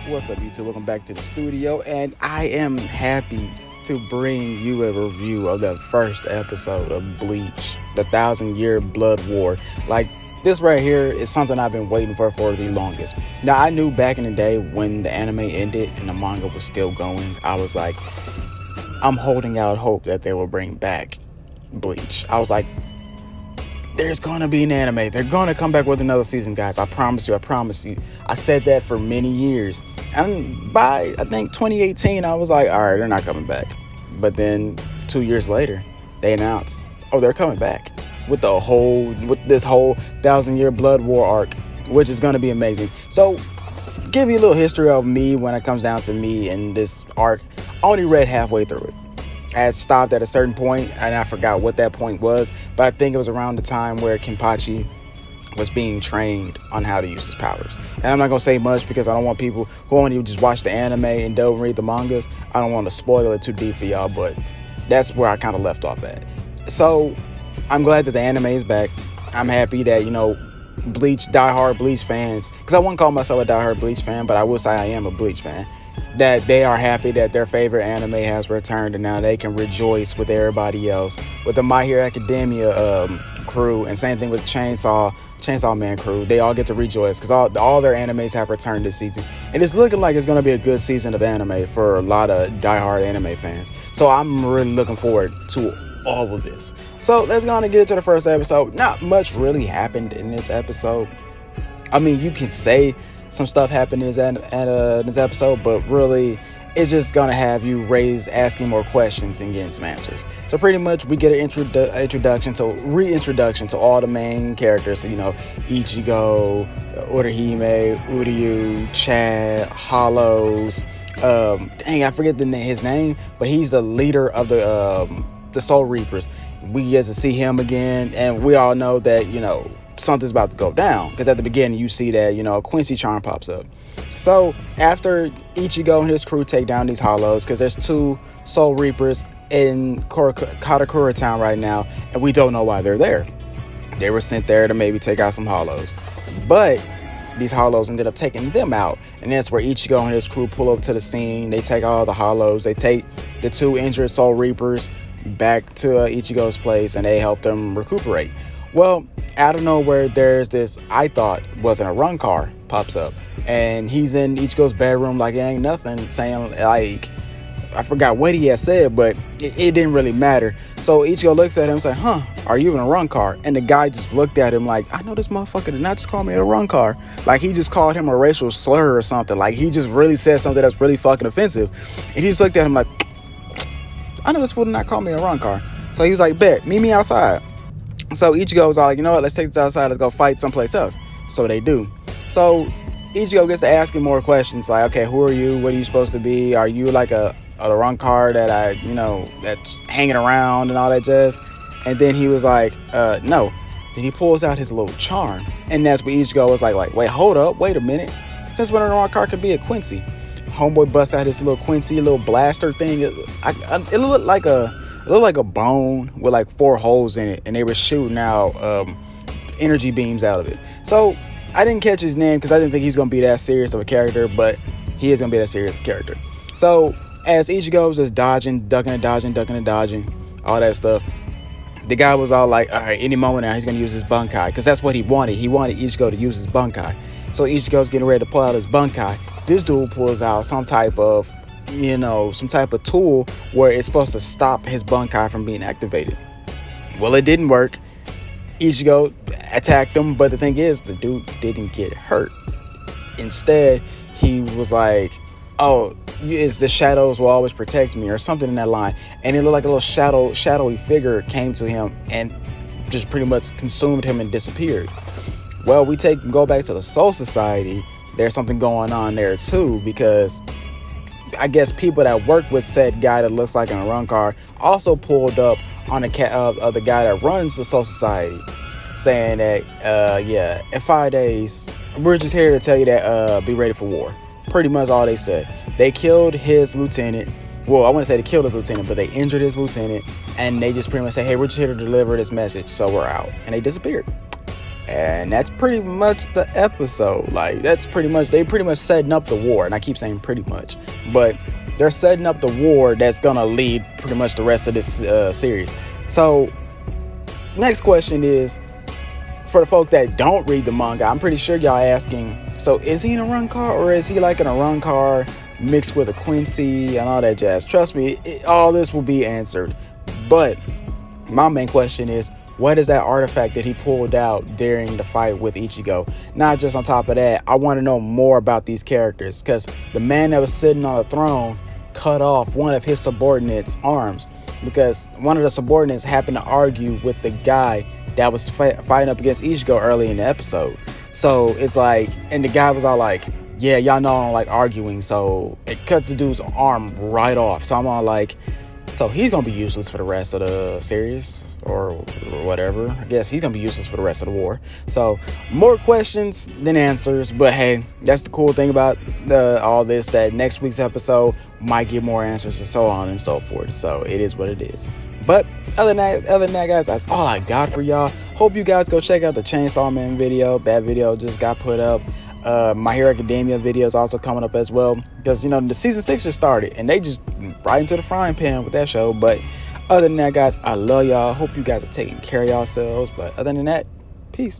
What's up, YouTube? Welcome back to the studio, and I am happy to bring you a review of the first episode of Bleach, the 1,000-Year Blood War. Like, this right here is something I've been waiting for the longest. Now, I knew back in the day when the anime ended and the manga was still going, I was like, I'm holding out hope that they will bring back Bleach. I was like, there's gonna be an anime. They're gonna come back with another season, guys. I promise you. I promise you. I said that for many years. And by, I think, 2018, I was like, all right, they're not coming back. But then 2 years later, they announced, oh, they're coming back with this whole 1,000-Year Blood War arc, which is gonna be amazing. So, give you a little history of me when it comes down to me and this arc. I only read halfway through it. I had stopped at a certain point, and I forgot what that point was, but I think it was around the time where Kenpachi was being trained on how to use his powers. And I'm not going to say much because I don't want people who want to just watch the anime and don't read the mangas. I don't want to spoil it too deep for y'all, but that's where I kind of left off at. So I'm glad that the anime is back. I'm happy that, Bleach, diehard Bleach fans, because I wouldn't call myself a diehard Bleach fan, but I will say I am a Bleach fan, that they are happy that their favorite anime has returned, and now they can rejoice with everybody else, with the My Hero Academia crew, and same thing with Chainsaw Man crew. They all get to rejoice because all their animes have returned this season, and it's looking like it's going to be a good season of anime for a lot of diehard anime fans. So I'm really looking forward to all of this. So let's go on and get into the first episode. Not much really happened in this episode. I mean, you can say some stuff happened in this episode, but really it's just gonna have you asking more questions and getting some answers. So pretty much we get an reintroduction to all the main characters. So, Ichigo, Urahime, Uryu, Chad, Hollows. I forget his name, but he's the leader of the Soul Reapers. We get to see him again, and we all know that something's about to go down, because at the beginning you see that a Quincy charm pops up. So after Ichigo and his crew take down these Hollows, because there's 2 Soul Reapers in Katakura town right now, and we don't know why they're there. They were sent there to maybe take out some Hollows, but these Hollows ended up taking them out, and that's where Ichigo and his crew pull up to the scene. They take all the Hollows, they take the 2 injured Soul Reapers back to Ichigo's place, and they help them recuperate. Well, out of nowhere, there's this, I thought wasn't a run car, pops up, and he's in Ichigo's bedroom like it ain't nothing, saying, like, I forgot what he had said, but it didn't really matter. So Ichigo looks at him and says, are you in a run car? And the guy just looked at him like, I know this motherfucker did not just call me a run car. Like, he just called him a racial slur or something. Like, he just really said something that's really fucking offensive. And he just looked at him like, I know this fool did not call me a run car. So he was like, bet, meet me outside. So Ichigo was all like, you know what, let's take this outside, let's go fight someplace else. So they do. So Ichigo gets to asking more questions like, okay, who are you? What are you supposed to be? Are you like a run car that that's hanging around and all that jazz? And then he was like, no. Then he pulls out his little charm. And that's where Ichigo was like, wait, hold up, wait a minute. Since when a run car can be a Quincy? Homeboy busts out his little Quincy, little blaster thing. It looked like a bone with like 4 holes in it, and they were shooting out energy beams out of it. So I didn't catch his name because I didn't think he was gonna be that serious of a character, but he is gonna be that serious of a character. So as Ichigo was just dodging, ducking and dodging, all that stuff, the guy was all like, all right, any moment now he's gonna use his Bunkai, because that's what he wanted. He wanted Ichigo to use his Bunkai. So Ichigo's getting ready to pull out his Bunkai. This dude pulls out some type of tool where it's supposed to stop his Bunkai from being activated. Well, it didn't work. Ichigo attacked him, but the thing is, the dude didn't get hurt. Instead, he was like, oh, it's the shadows will always protect me, or something in that line. And it looked like a little shadowy figure came to him and just pretty much consumed him and disappeared. Well, go back to the Soul Society. There's something going on there too, because I guess people that work with said guy that looks like in a run car also pulled up on the guy that runs the Soul Society, saying that in 5 days we're just here to tell you that be ready for war. Pretty much all they said. They killed his lieutenant. Well, I wouldn't say they killed his lieutenant, but they injured his lieutenant, and they just pretty much say, hey, we're just here to deliver this message, so we're out. And they disappeared. And that's pretty much the episode. Like, that's pretty much, they pretty much setting up the war. And I keep saying pretty much, but they're setting up the war that's gonna lead pretty much the rest of this series. So next question is, for the folks that don't read the manga, I'm pretty sure y'all asking, so is he in a run car, or is he like in a run car mixed with a Quincy and all that jazz? Trust me, all this will be answered. But my main question is, what is that artifact that he pulled out during the fight with Ichigo? Not just on top of that, I want to know more about these characters, because the man that was sitting on the throne cut off one of his subordinates' arms, because one of the subordinates happened to argue with the guy that was fighting up against Ichigo early in the episode. So it's like, and the guy was all like, yeah, y'all know I don't like arguing, so it cuts the dude's arm right off. So I'm all like, so he's gonna be useless for the rest of the series, or whatever. I guess he's gonna be useless for the rest of the war. So more questions than answers, but hey, that's the cool thing about all this, that next week's episode might get more answers and so on and so forth. So it is what it is. But other than that, guys, that's all I got for y'all. Hope you guys go check out the Chainsaw Man video. That video just got put up. My Hero Academia video is also coming up as well, because the season 6 just started and they just right into the frying pan with that show. But other than that, guys, I love y'all. Hope you guys are taking care of yourselves. But other than that, peace.